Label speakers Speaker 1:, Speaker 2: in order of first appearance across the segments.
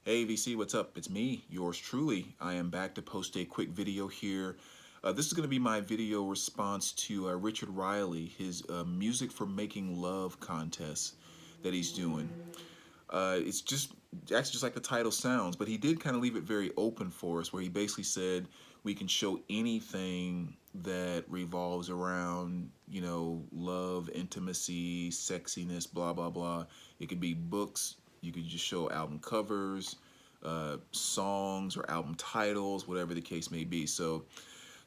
Speaker 1: Hey VC, what's up? It's me, yours truly. I am back to post a quick video here. This is going to be my video response to Richard Riley, his Music for Making Love contest that he's doing. It's just actually just like the title sounds, but he did kind of leave it very open for us, where he basically said we can show anything that revolves around, love, intimacy, sexiness, blah, blah, blah. It could be books, you could just show album covers, songs or album titles, whatever the case may be. So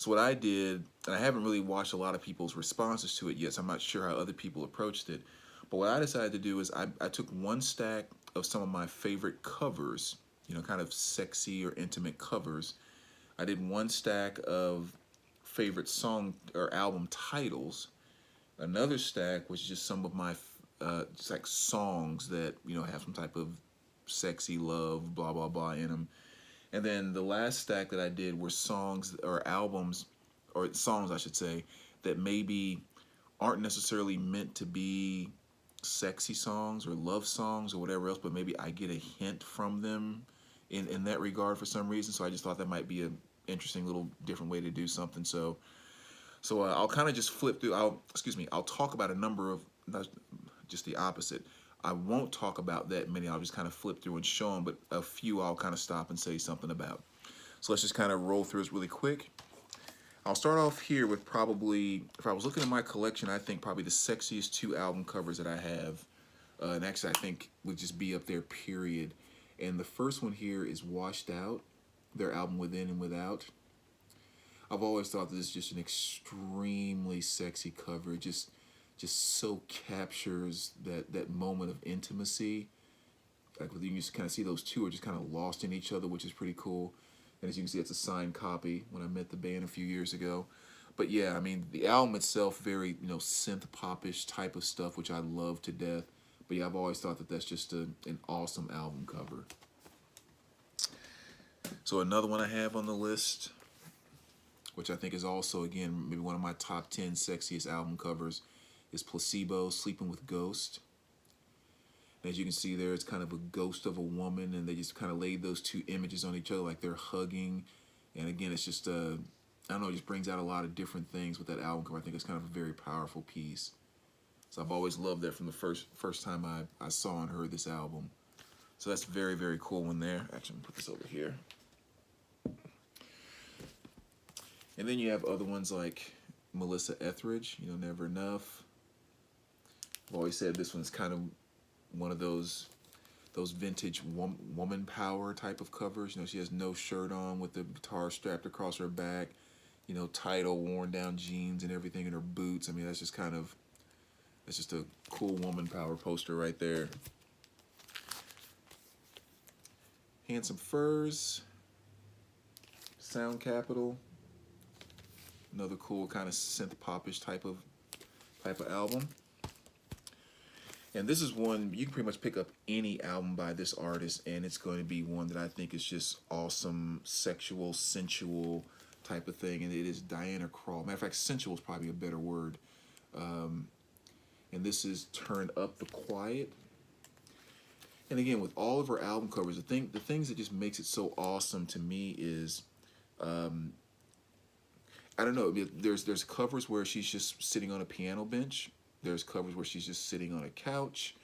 Speaker 1: what I did, and I haven't really watched a lot of people's responses to it yet, so I'm not sure how other people approached it. But what I decided to do is I took one stack of some of my favorite covers, kind of sexy or intimate covers. I did one stack of favorite song or album titles. Another stack was just some of my just like songs that have some type of sexy love, blah blah blah in them. And then the last stack that I did were songs or albums, or songs I should say, that maybe aren't necessarily meant to be sexy songs or love songs or whatever else, but maybe I get a hint from them in that regard for some reason. So I just thought that might be a interesting little different way to do something. So I'll kind of just flip through. I'll talk about a number of, not just the opposite. I won't talk about that many. I'll just kind of flip through and show them, but a few I'll kind of stop and say something about. So let's just kind of roll through this really quick. I'll start off here with probably, if I was looking at my collection, I think probably the sexiest two album covers that I have. And actually, I think would just be up there, period. And the first one here is Washed Out, their album Within and Without. I've always thought this is just an extremely sexy cover. Just so captures that moment of intimacy. Like you can just kind of see those two are just kind of lost in each other, which is pretty cool. And as you can see, it's a signed copy when I met the band a few years ago. But yeah, I mean, the album itself, very, synth popish type of stuff, which I love to death. But yeah, I've always thought that that's just an awesome album cover. So another one I have on the list, which I think is also, again, maybe one of my top 10 sexiest album covers, is Placebo, Sleeping with Ghost. As you can see there, it's kind of a ghost of a woman, and they just kind of laid those two images on each other like they're hugging. And again, it's just, I don't know, it just brings out a lot of different things with that album cover. I think it's kind of a very powerful piece. So I've always loved that from the first time I saw and heard this album. So that's very, very cool one there. Actually, I'm gonna put this over here. And then you have other ones like Melissa Etheridge, Never Enough. I've always said this one's kind of one of those vintage woman power type of covers. She has no shirt on with the guitar strapped across her back, tight old worn down jeans and everything in her boots. I mean, that's just a cool woman power poster right there. Handsome Furs, Sound Capital, another cool kind of synth popish type of album. And this is one, you can pretty much pick up any album by this artist, and it's going to be one that I think is just awesome, sexual, sensual type of thing. And it is Diana Krall. Matter of fact, sensual is probably a better word. And this is Turn Up the Quiet. And again, with all of her album covers, the things that just makes it so awesome to me is, I don't know, there's covers where she's just sitting on a piano bench. There's covers where she's just sitting on a couch.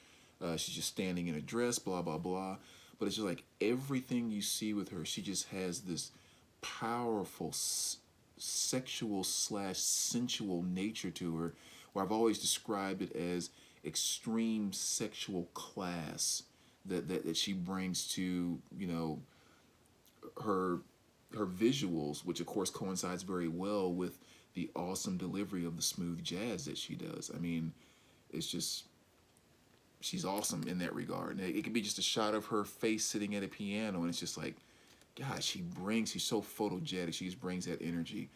Speaker 1: She's just standing in a dress, blah, blah, blah. But it's just like everything you see with her, she just has this powerful sexual / sensual nature to her, where I've always described it as extreme sexual class that she brings to, her visuals, which of course coincides very well with the awesome delivery of the smooth jazz that she does. I mean, it's just, she's awesome in that regard. And it could be just a shot of her face sitting at a piano, and it's just like, God, she's so photogenic. She just brings that energy.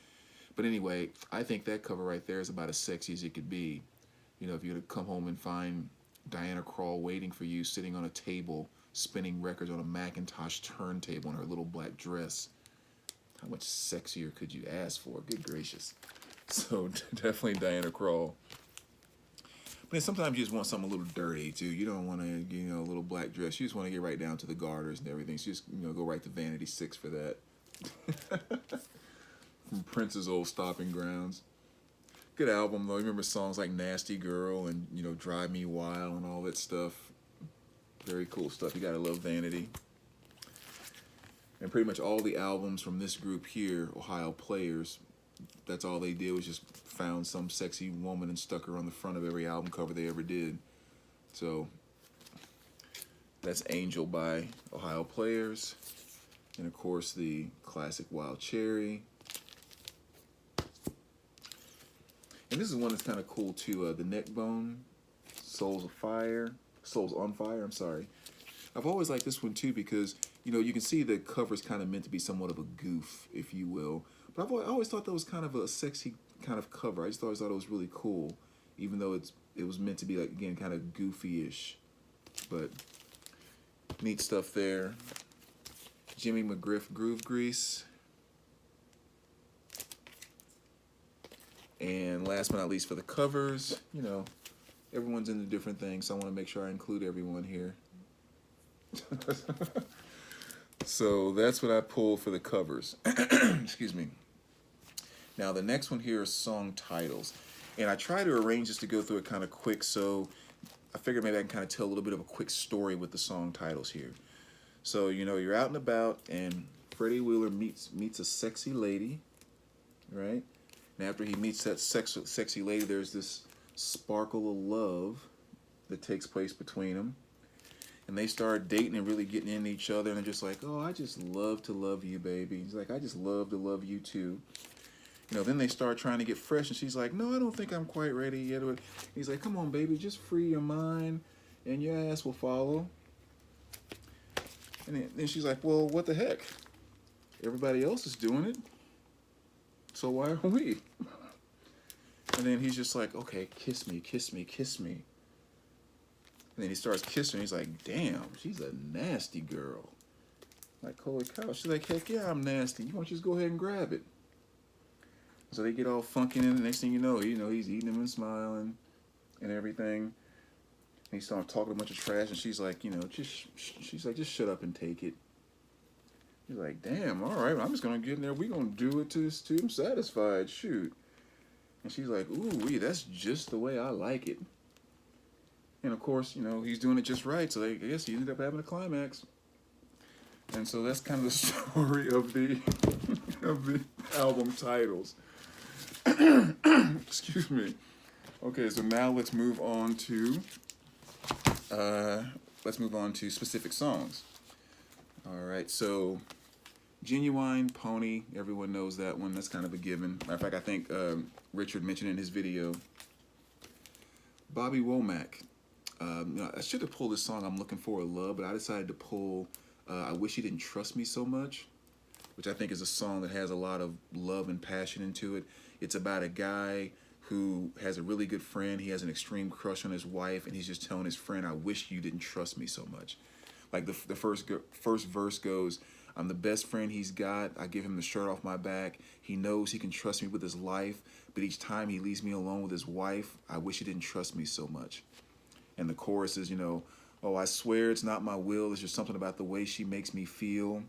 Speaker 1: But anyway, I think that cover right there is about as sexy as it could be. If you're to come home and find Diana Krall waiting for you, sitting on a table, spinning records on a Macintosh turntable in her little black dress, how much sexier could you ask for? Good gracious. So definitely Diana Krall. then sometimes you just want something a little dirty too. You don't want to, a little black dress. You just want to get right down to the garters and everything. So you just, go right to Vanity 6 for that. From Prince's old stomping grounds. Good album though. You remember songs like Nasty Girl and, Drive Me Wild and all that stuff. Very cool stuff. You gotta love Vanity. And pretty much all the albums from this group here, Ohio Players, that's all they did was just found some sexy woman and stuck her on the front of every album cover they ever did. So that's Angel by Ohio Players. And of course the classic Wild Cherry. And this is one that's kind of cool too, the Neck Bone, Souls on Fire, I'm sorry. I've always liked this one too because, you can see the cover's kind of meant to be somewhat of a goof, if you will. But I always thought that was kind of a sexy kind of cover. I just always thought it was really cool, even though it was meant to be, like, again, kind of goofy-ish. But neat stuff there. Jimmy McGriff, Groove Grease. And last but not least for the covers, everyone's into different things, so I want to make sure I include everyone here. So that's what I pulled for the covers. Excuse me. Now the next one here is song titles. And I try to arrange this to go through it kind of quick, so I figured maybe I can kind of tell a little bit of a quick story with the song titles here. So, you're out and about, and Freddie Wheeler meets a sexy lady, right? And after he meets that sexy lady, there's this sparkle of love that takes place between them. And they start dating and really getting into each other, and they're just like, oh, I just love to love you, baby. He's like, I just love to love you too. Then they start trying to get fresh, and she's like, no, I don't think I'm quite ready yet. He's like, come on, baby, just free your mind, and your ass will follow. And then she's like, well, what the heck? Everybody else is doing it, so why aren't we? And then he's just like, okay, kiss me, kiss me, kiss me. And then he starts kissing her. He's like, damn, she's a nasty girl. Like, holy cow. She's like, heck yeah, I'm nasty. You want to just go ahead and grab it? So they get all funky, and the next thing you know, he's eating them and smiling and everything. And he starts talking a bunch of trash, and she's like, just shut up and take it. He's like, damn, all right, I'm just going to get in there. We're going to do it to him satisfied, shoot. And she's like, ooh, that's just the way I like it. And of course, he's doing it just right, so I guess he ended up having a climax. And so that's kind of the story of the album titles. Excuse me. Okay, so now let's move on to specific songs. All right, so Genuine, Pony, everyone knows that one. That's kind of a given. Matter of fact, I think Richard mentioned in his video. Bobby Womack. I should have pulled this song, I'm Looking for a Love, but I decided to pull I Wish You Didn't Trust Me So Much, which I think is a song that has a lot of love and passion into it. It's about a guy who has a really good friend. He has an extreme crush on his wife, and he's just telling his friend, I wish you didn't trust me so much. Like the first verse goes, I'm the best friend he's got. I give him the shirt off my back. He knows he can trust me with his life, but each time he leaves me alone with his wife, I wish he didn't trust me so much. And the chorus is, oh, I swear it's not my will. It's just something about the way she makes me feel.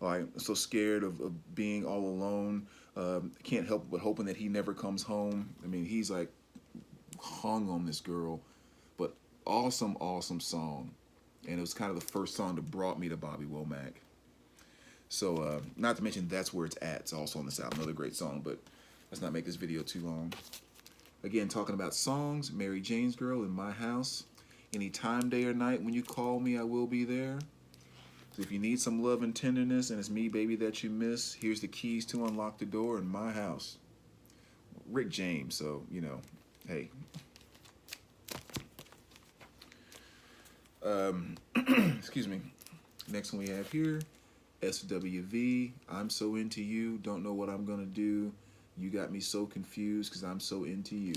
Speaker 1: Oh, I'm so scared of being all alone. Can't help but hoping that he never comes home. I mean, he's like hung on this girl. But awesome, awesome song. And it was kind of the first song that brought me to Bobby Womack. So, not to mention That's Where It's At. It's also on this album. Another great song, but let's not make this video too long. Again, talking about songs, Mary Jane's Girl, In My House. Anytime, day or night, when you call me, I will be there. So if you need some love and tenderness, and it's me, baby, that you miss, here's the keys to unlock the door in my house. Rick James, so, hey. Excuse me. Next one we have here, SWV, I'm so into you, don't know what I'm gonna do. You got me so confused because I'm so into you.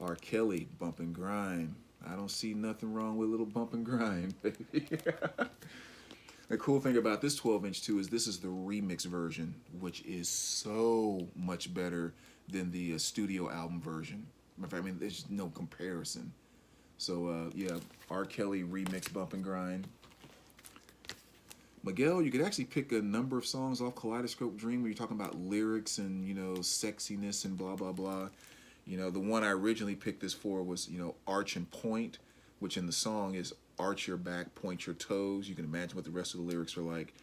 Speaker 1: R. Kelly, Bump and Grind. I don't see nothing wrong with a little bump and grind, baby. The cool thing about this 12-inch too is this is the remix version, which is so much better than the studio album version. In fact, I mean, there's just no comparison. So yeah, R. Kelly remix Bump and Grind. Miguel, you could actually pick a number of songs off Kaleidoscope Dream when you're talking about lyrics and, you know, sexiness and blah, blah, blah. You know, the one I originally picked this for was, you know, Arch and Point, which in the song is arch your back, point your toes. You can imagine what the rest of the lyrics are like.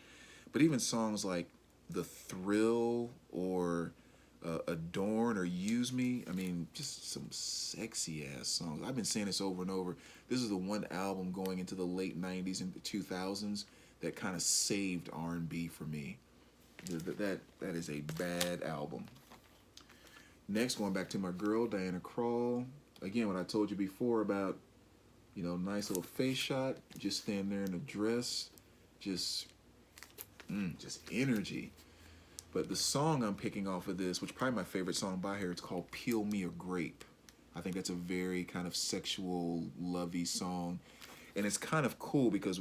Speaker 1: But even songs like The Thrill or Adorn or Use Me, I mean, just some sexy ass songs. I've been saying this over and over. This is the one album going into the late 90s and the 2000s that kind of saved R&B for me. That is a bad album. Next, going back to my girl, Diana Krall. Again, what I told you before about, you know, nice little face shot, just stand there in a dress, just energy. But the song I'm picking off of this, which is probably my favorite song by her, it's called Peel Me a Grape. I think that's a very kind of sexual, lovey song. And it's kind of cool because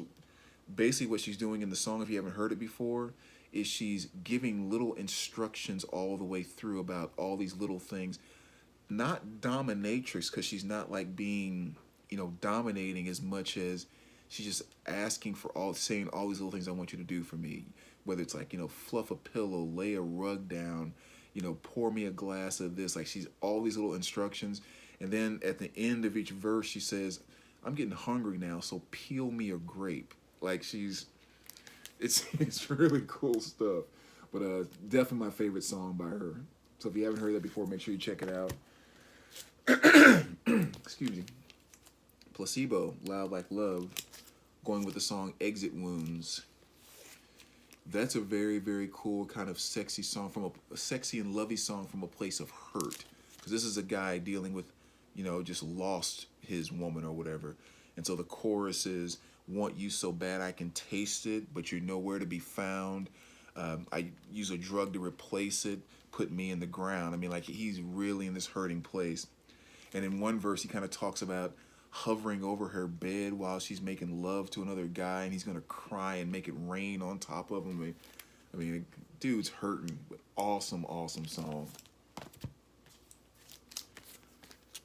Speaker 1: basically what she's doing in the song, if you haven't heard it before, is she's giving little instructions all the way through about all these little things. Not dominatrix, because she's not like being, you know, dominating as much as she's just asking for saying all these little things I want you to do for me. Whether it's like, you know, fluff a pillow, lay a rug down, you know, pour me a glass of this. Like she's all these little instructions. And then at the end of each verse, she says, I'm getting hungry now, so peel me a grape. Like it's really cool stuff. But definitely my favorite song by her. So if you haven't heard that before, make sure you check it out. Excuse me. Placebo, Loud Like Love, going with the song Exit Wounds. That's a very, very cool kind of sexy song, from a sexy and lovey song from a place of hurt. Because this is a guy dealing with, you know, just lost his woman or whatever. And so the chorus is, want you so bad I can taste it, but you're nowhere to be found. I use a drug to replace it, put me in the ground. I mean, like, he's really in this hurting place. And in one verse, he kind of talks about hovering over her bed while she's making love to another guy, and he's going to cry and make it rain on top of him. I mean, dude's hurting, but awesome, awesome song.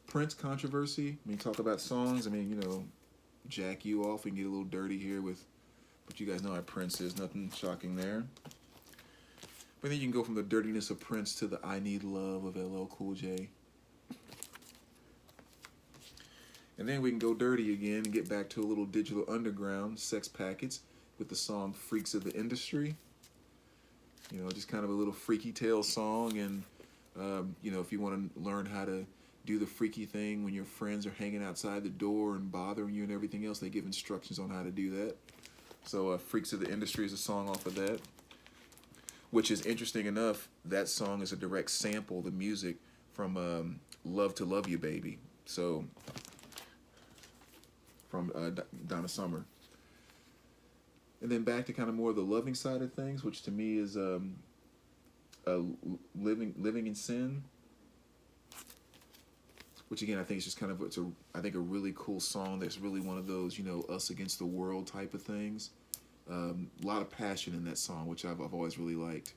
Speaker 1: Prince controversy. I mean, talk about songs. I mean, you know, jack you off and get a little dirty here with, but you guys know how Prince is. Nothing shocking there. But then you can go from the dirtiness of Prince to the I Need Love of LL Cool J. And then we can go dirty again and get back to a little Digital Underground, Sex Packets, with the song Freaks of the Industry. You know, just kind of a little freaky tale song. And, you know, if you want to learn how to do the freaky thing when your friends are hanging outside the door and bothering you and everything else, they give instructions on how to do that. So Freaks of the Industry is a song off of that. Which is interesting enough, that song is a direct sample, the music, from Love to Love You Baby. So, from Donna Summer. And then back to kind of more of the loving side of things, which to me is Living in Sin. Which again, I think is just kind of, I think a really cool song that's really one of those, you know, us against the world type of things. A lot of passion in that song, which I've always really liked.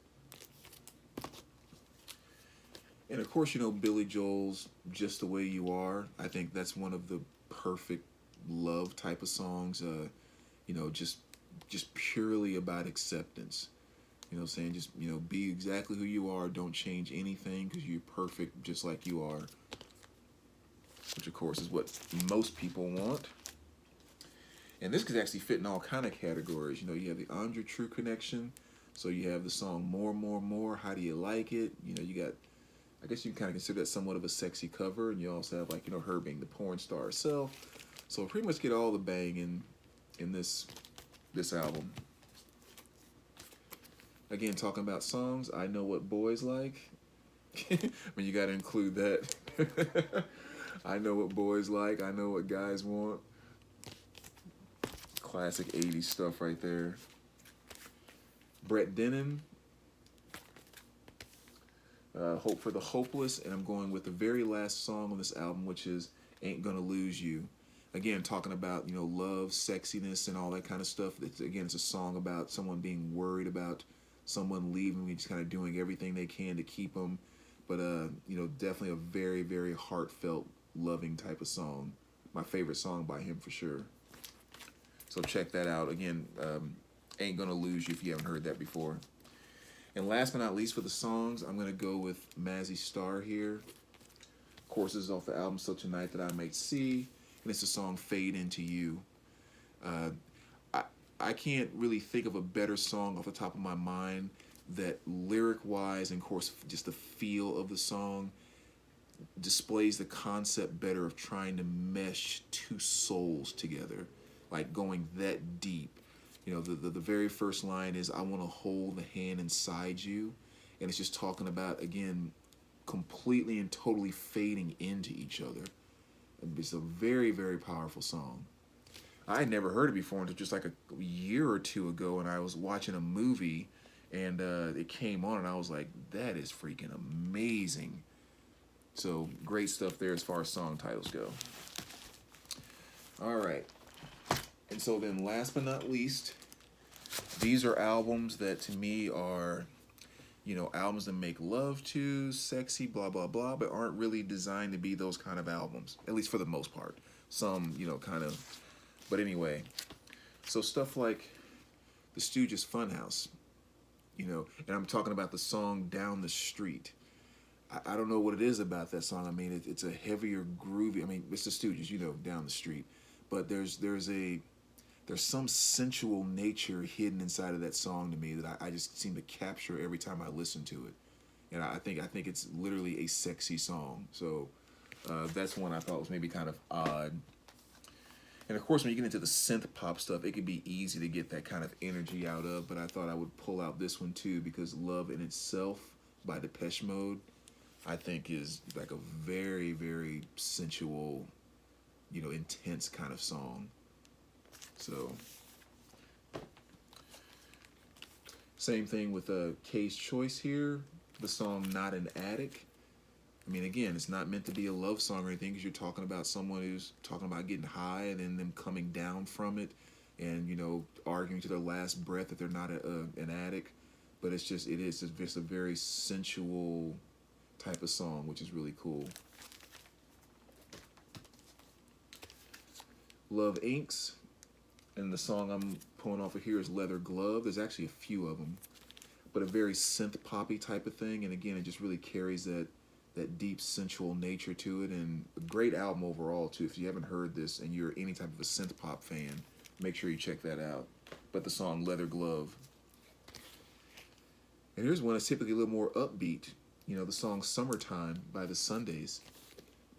Speaker 1: And of course, you know, Billy Joel's Just the Way You Are. I think that's one of the perfect love type of songs. You know, just purely about acceptance. You know what I'm saying? Just, you know, be exactly who you are. Don't change anything because you're perfect just like you are. Which, of course, is what most people want. And this could actually fit in all kind of categories. You know, you have the Andre True connection. So you have the song More, More, More, How Do You Like It? You know, you got, I guess you can kind of consider that somewhat of a sexy cover. And you also have, like, you know, her being the porn star herself. So pretty much get all the bang in this album. Again, talking about songs, I Know What Boys Like. I mean, you got to include that. I know what boys like. I know what guys want. Classic 80s stuff right there. Brett Dennen. Hope for the Hopeless. And I'm going with the very last song on this album, which is Ain't Gonna Lose You. Again, talking about, you know, love, sexiness, and all that kind of stuff. Again, it's a song about someone being worried about someone leaving and just kind of doing everything they can to keep them. But definitely a very, very heartfelt, loving type of song. My favorite song by him for sure. So check that out. Again, Ain't Gonna Lose You if you haven't heard that before. And last but not least for the songs, I'm gonna go with Mazzy Star here. Of course, this is off the album So Tonight That I Might See, and it's the song Fade Into You. Uh, I, I can't really think of a better song off the top of my mind that lyric-wise and of course just the feel of the song displays the concept better of trying to mesh two souls together, like going that deep. The very first line is, I want to hold the hand inside you. And it's just talking about, again, completely and totally fading into each other. It's a very, very powerful song. I had never heard it before until just like a year or two ago, and I was watching a movie, and it came on, and I was like, that is freaking amazing. So great stuff there as far as song titles go. All right. And so then last but not least, these are albums that to me are, albums that make love to, sexy, blah, blah, blah, but aren't really designed to be those kind of albums, at least for the most part. Some, kind of, but anyway. So stuff like the Stooges' Funhouse, and I'm talking about the song Down the Street. I don't know what it is about that song. I mean, it's a heavier, groovy. I mean, it's the Stooges, Down the Street. But there's some sensual nature hidden inside of that song to me that I just seem to capture every time I listen to it. And I think it's literally a sexy song. So that's one I thought was maybe kind of odd. And of course, when you get into the synth pop stuff, it can be easy to get that kind of energy out of. But I thought I would pull out this one too, because Love in Itself by Depeche Mode, I think is like a very, very sensual, intense kind of song. So, same thing with K's Choice here, the song Not an Addict. I mean, again, it's not meant to be a love song or anything, because you're talking about someone who's talking about getting high and then them coming down from it and, arguing to their last breath that they're not an addict. But it's just a very sensual type of song, which is really cool. Love Inks, and the song I'm pulling off of here is Leather Glove. There's actually a few of them, but a very synth poppy type of thing. And again, it just really carries that deep sensual nature to it, and a great album overall too. If you haven't heard this and you're any type of a synth pop fan, make sure you check that out. But the song Leather Glove. And here's one that's typically a little more upbeat. The song Summertime by the Sundays.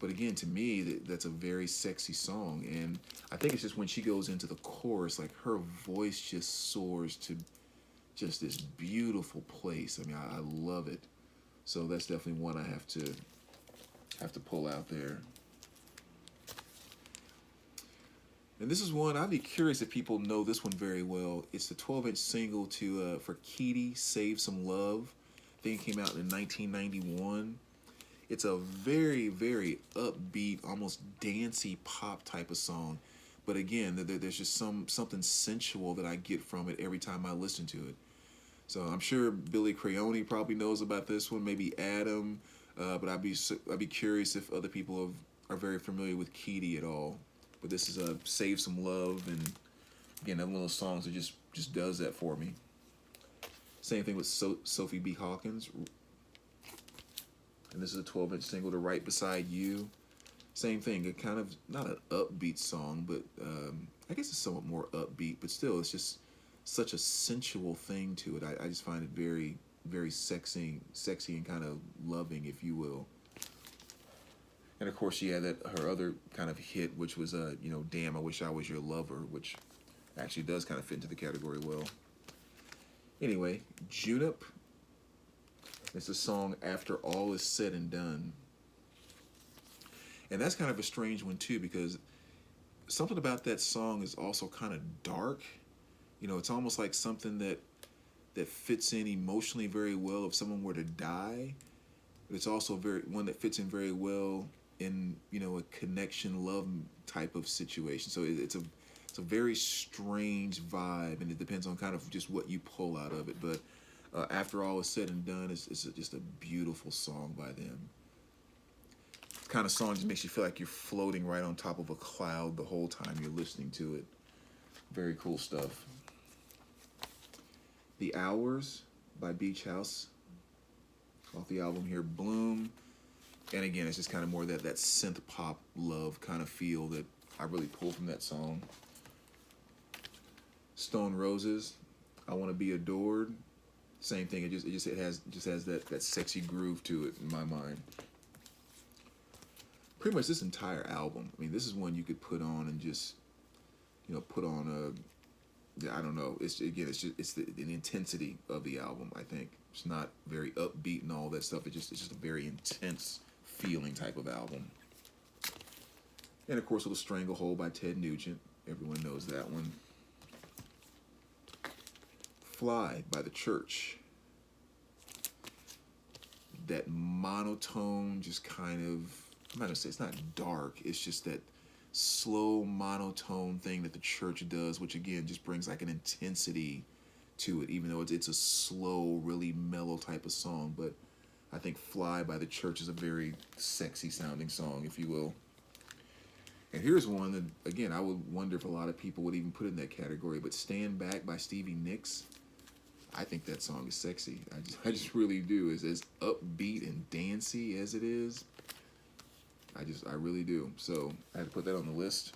Speaker 1: But again, to me, that's a very sexy song. And I think it's just when she goes into the chorus, like her voice just soars to just this beautiful place. I mean, I love it. So that's definitely one I have to pull out there. And this is one, I'd be curious if people know this one very well. It's the 12-inch single for Keedy, Save Some Love. I think it came out in 1991. It's a very, very upbeat, almost dancey pop type of song. But again, there's just something sensual that I get from it every time I listen to it. So I'm sure Billy Crayon probably knows about this one, maybe Adam. But I'd be curious if other people are very familiar with Keedy at all. But this is Save Some Love, and again, another one of those songs that just does that for me. Same thing with Sophie B. Hawkins. And this is a 12-inch single, to Right Beside You. Same thing, a kind of, not an upbeat song, but I guess it's somewhat more upbeat, but still, it's just such a sensual thing to it. I just find it very, very sexy and kind of loving, if you will. And of course, she had her other kind of hit, which was, Damn, I Wish I Was Your Lover, which actually does kind of fit into the category well. Anyway, Junip. It's a song After All Is Said and Done. And that's kind of a strange one too, because something about that song is also kind of dark. It's almost like something that fits in emotionally very well if someone were to die. But it's also one that fits in very well in, a connection, love type of situation. So it's a very strange vibe, and it depends on kind of just what you pull out of it. But After all is said and done, it's just a beautiful song by them. The kind of song just makes you feel like you're floating right on top of a cloud the whole time you're listening to it. Very cool stuff. The Hours by Beach House, off the album here, Bloom. And again, it's just kind of more that synth pop love kind of feel that I really pull from that song. Stone Roses, I Want to Be Adored. Same thing. It has that sexy groove to it in my mind. Pretty much this entire album. I mean, this is one you could put on and just, put on a, I don't know. It's the intensity of the album. I think it's not very upbeat and all that stuff. It's just a very intense feeling type of album. And of course, Little Stranglehold by Ted Nugent. Everyone knows that one. Fly by The Church. That monotone, just kind of, I'm not gonna say it's not dark, it's just that slow monotone thing that The Church does, which again just brings like an intensity to it, even though it's a slow, really mellow type of song. But I think Fly by The Church is a very sexy sounding song, if you will. And here's one that, again, I would wonder if a lot of people would even put in that category, but Stand Back by Stevie Nicks. I think that song is sexy. I just really do. It's as upbeat and dancey as it is. I really do. So I had to put that on the list.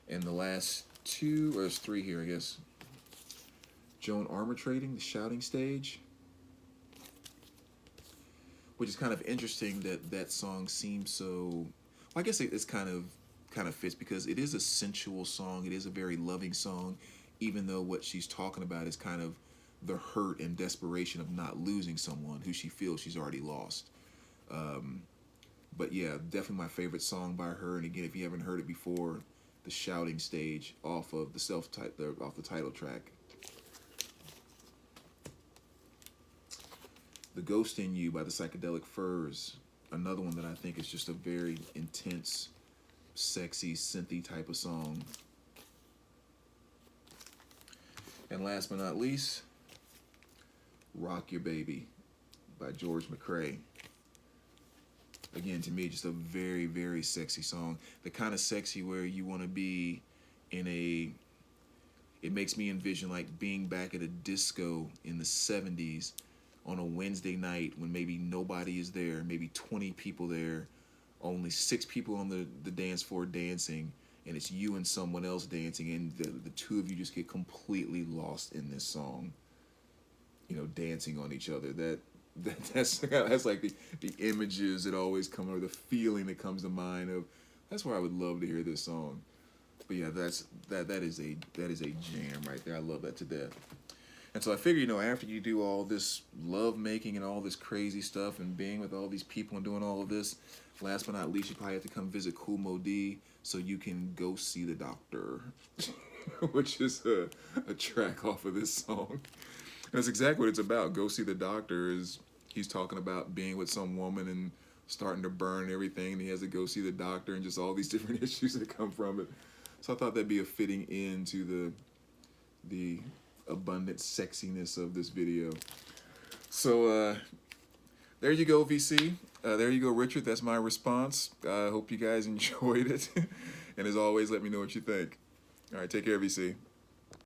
Speaker 1: And the last two, or there's three here, I guess. Joan Armatrading, The Shouting Stage. Which is kind of interesting that song seems so, well, I guess it's kind of fits because it is a sensual song. It is a very loving song, even though what she's talking about is kind of the hurt and desperation of not losing someone who she feels she's already lost. But yeah, definitely my favorite song by her. And again, if you haven't heard it before, The Shouting Stage off of off the title track. The Ghost in You by the Psychedelic Furs. Another one that I think is just a very intense, sexy, synthy type of song. And last but not least, Rock Your Baby by George McCrae. Again, to me, just a very, very sexy song. The kind of sexy where you want to be in a, it makes me envision like being back at a disco in the 70s on a Wednesday night when maybe nobody is there, maybe 20 people there, only 6 people on the dance floor dancing, and it's you and someone else dancing, and the two of you just get completely lost in this song, dancing on each other. That's like the images that always come, or the feeling that comes to mind of, that's where I would love to hear this song. But yeah, that is a jam right there. I love that to death. And so I figure, after you do all this love making and all this crazy stuff and being with all these people and doing all of this, last but not least, you probably have to come visit Kool Moe Dee so you can go see the doctor, which is a track off of this song. And that's exactly what it's about. Go see the doctor is, he's talking about being with some woman and starting to burn everything, and he has to go see the doctor and just all these different issues that come from it. So I thought that'd be a fitting end to the abundant sexiness of this video. So there you go, VC. There you go, Richard. That's my response. I hope you guys enjoyed it. And as always, let me know what you think. All right, take care, VC.